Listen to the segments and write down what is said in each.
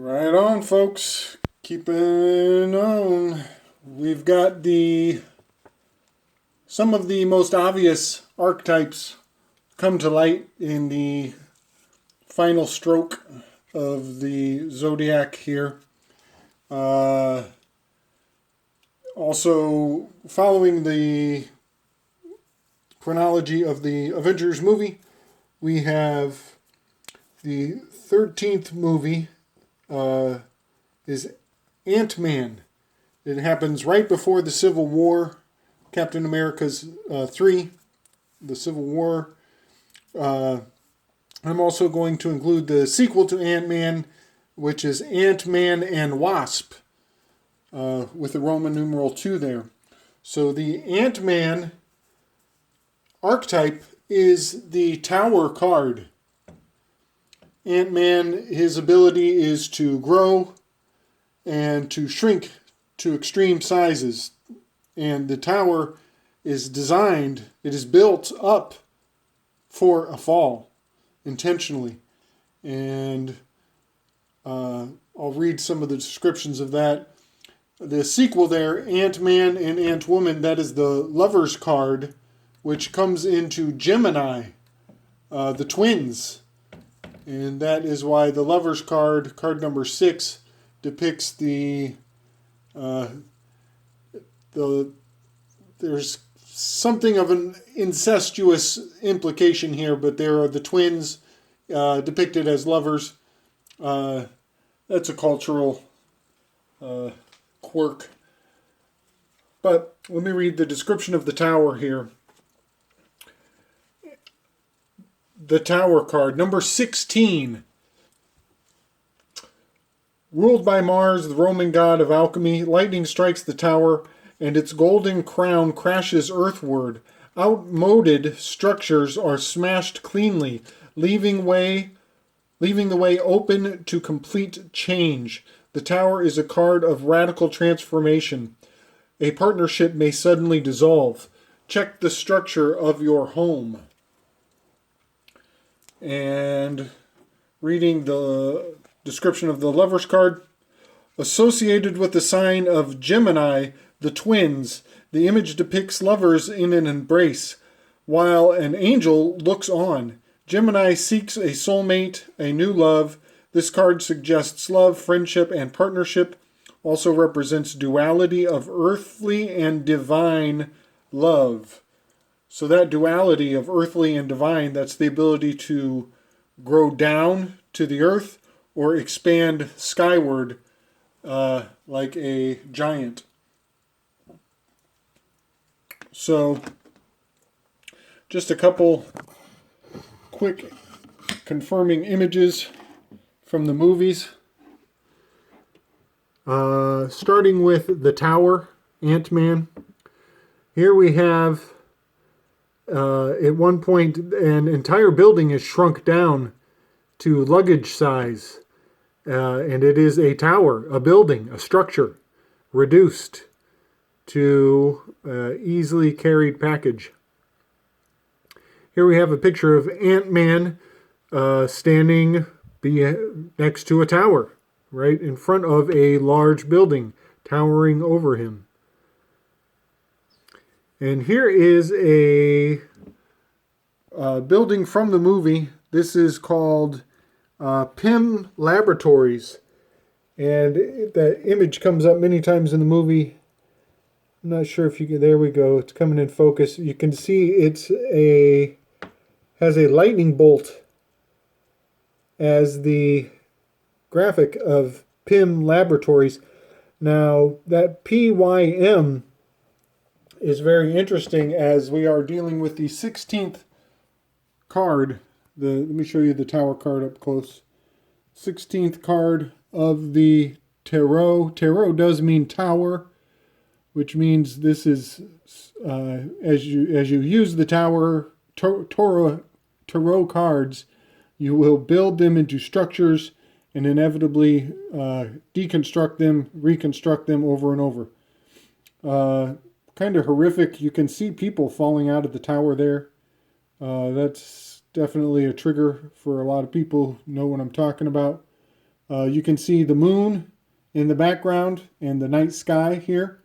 Right on, folks. Keeping on. We've got some of the most obvious archetypes come to light in the final stroke of the zodiac here. Also, following the chronology of the Avengers movie, we have the 13th movie is Ant-Man. It happens right before the Civil War, Captain America's 3, the Civil War. I'm also going to include the sequel to Ant-Man, which is Ant-Man and Wasp, with the Roman numeral 2 there. So the Ant-Man archetype is the Tower card. Ant-Man, his ability is to grow and to shrink to extreme sizes. And the tower is designed, it is built up for a fall intentionally. And I'll read some of the descriptions of that. The sequel there, Ant-Man and Ant-Woman, that is the Lover's card, which comes into Gemini, the twins. And that is why the Lover's card, card number 6, depicts there's something of an incestuous implication here, but there are the twins depicted as lovers. That's a cultural quirk. But let me read the description of the tower here. The Tower card, number 16. Ruled by Mars, the Roman god of alchemy, lightning strikes the tower, and its golden crown crashes earthward. Outmoded structures are smashed cleanly, leaving the way open to complete change. The tower is a card of radical transformation. A partnership may suddenly dissolve. Check the structure of your home. And reading the description of the Lover's card, associated with the sign of Gemini, the twins, the image depicts lovers in an embrace, while an angel looks on. Gemini seeks a soulmate, a new love. This card suggests love, friendship, and partnership. Also represents duality of earthly and divine love. So that duality of earthly and divine, that's the ability to grow down to the earth or expand skyward like a giant. So just a couple quick confirming images from the movies. Starting with the tower, Ant-Man. Here we have at one point, an entire building is shrunk down to luggage size. And it is a tower, a building, a structure, reduced to easily carried package. Here we have a picture of Ant-Man standing next to a tower, right in front of a large building, towering over him. And here is a building from the movie. This is called PIM Laboratories. And that image comes up many times in the movie. I'm not sure if you can, there we go. It's coming in focus. You can see has a lightning bolt as the graphic of PIM Laboratories. Now, that PYM is very interesting as we are dealing with the 16th card. Let me show you the tower card up close. 16th card of the tarot. Tarot does mean tower, which means this is as you use the tower tarot cards, you will build them into structures and inevitably deconstruct them, reconstruct them over and over. Kind of horrific. You can see people falling out of the tower there. That's definitely a trigger for a lot of people who know what I'm talking about. You can see the moon in the background and the night sky here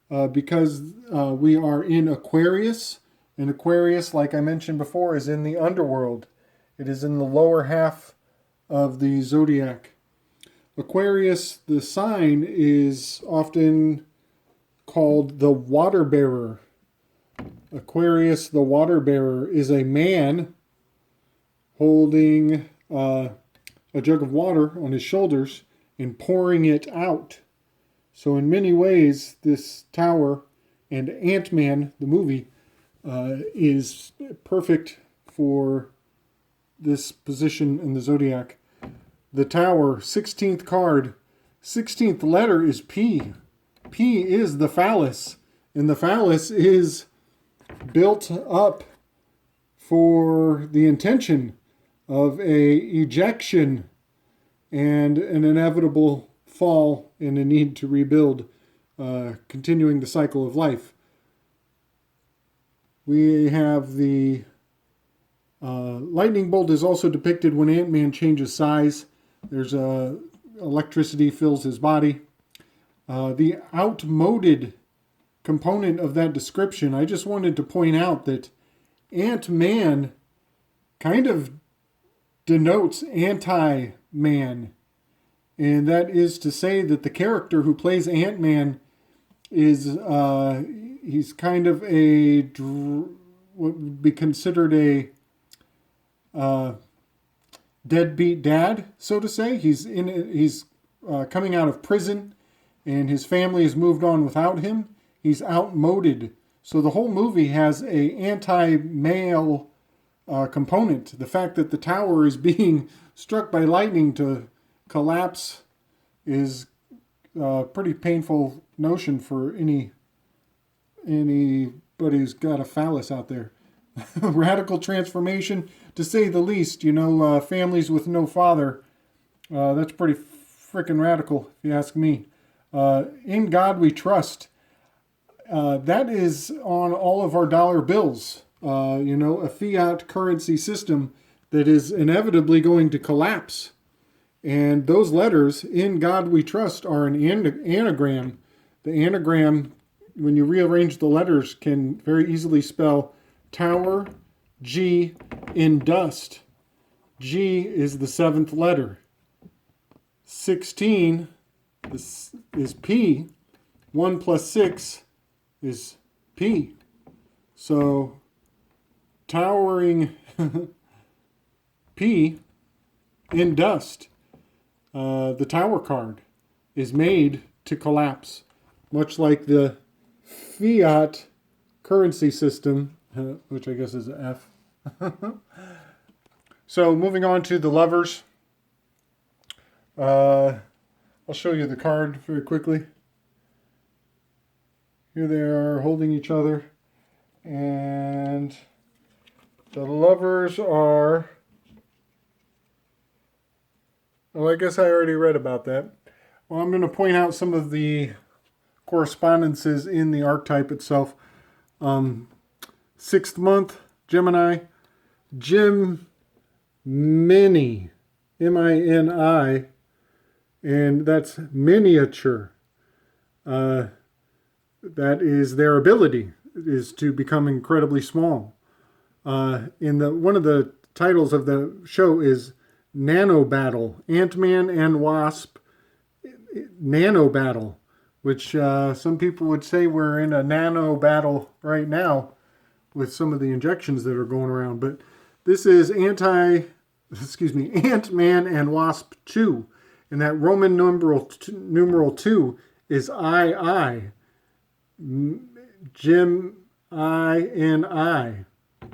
because we are in Aquarius. And Aquarius, like I mentioned before, is in the underworld. It is in the lower half of the zodiac. Aquarius, the sign, is often called the water bearer. Aquarius, the water bearer, is a man holding a jug of water on his shoulders and pouring it out. So in many ways, this tower and Ant-Man, the movie, is perfect for this position in the zodiac. The tower, 16th card, 16th letter is P. P is the phallus, and the phallus is built up for the intention of a ejection and an inevitable fall and a need to rebuild, continuing the cycle of life. We have the lightning bolt is also depicted when Ant-Man changes size. There's electricity fills his body. The outmoded component of that description, I just wanted to point out that Ant-Man kind of denotes anti-man. And that is to say that the character who plays Ant-Man is, he's kind of what would be considered a deadbeat dad, so to say. He's coming out of prison, and his family has moved on without him. He's outmoded. So the whole movie has a anti-male component. The fact that the tower is being struck by lightning to collapse is a pretty painful notion for anybody who's got a phallus out there. Radical transformation, to say the least. Families with no father, that's pretty freaking radical, if you ask me. In God we trust. That is on all of our dollar bills. A fiat currency system that is inevitably going to collapse. And those letters, in God we trust, are an anagram. The anagram, when you rearrange the letters, can very easily spell tower, G, in dust. G is the 7th letter. 16 is P. 1 plus 6 is P. So, towering P in dust. The tower card is made to collapse, much like the fiat currency system, which I guess is F. So moving on to the lovers. I'll show you the card very quickly. Here they are holding each other, and the lovers are... Well, I guess I already read about that. Well, I'm going to point out some of the correspondences in the archetype itself. 6th month, Gemini. Mini, M-I-N-I, and that's miniature. That is their ability, is to become incredibly small. One of the titles of the show is Nano Battle, Ant-Man and Wasp Nano Battle, which some people would say we're in a nano battle right now with some of the injections that are going around. But this is Ant-Man and Wasp 2, and that Roman numeral 2 is II,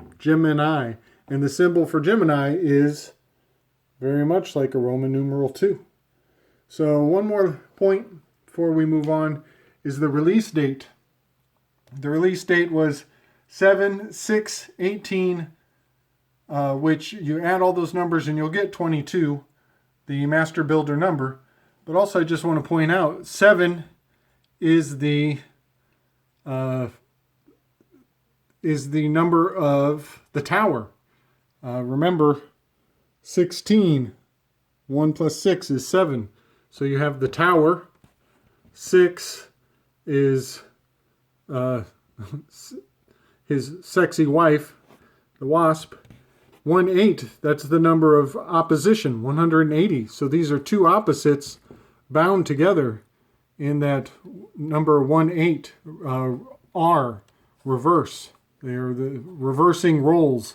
Gemini, and the symbol for Gemini is very much like a Roman numeral 2. So one more point before we move on is the release date. The release date was 7/6/18, which you add all those numbers and you'll get 22, the master builder number. But also I just want to point out 7 is the number of the tower. Remember, 16 1 plus 6 is 7. So you have the tower. 6 is his sexy wife, the wasp. 1/8, that's the number of opposition, 180. So these are two opposites bound together in that number 1/8, R, reverse. They are the reversing roles.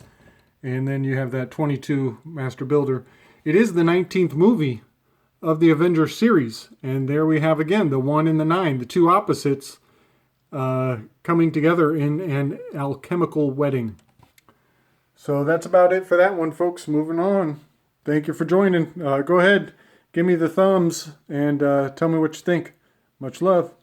And then you have that 22 Master Builder. It is the 19th movie of the Avengers series. And there we have again the 1 and the 9, the two opposites coming together in an alchemical wedding. So that's about it for that one, folks. Moving on. Thank you for joining. Go ahead, give me the thumbs, and tell me what you think. Much love.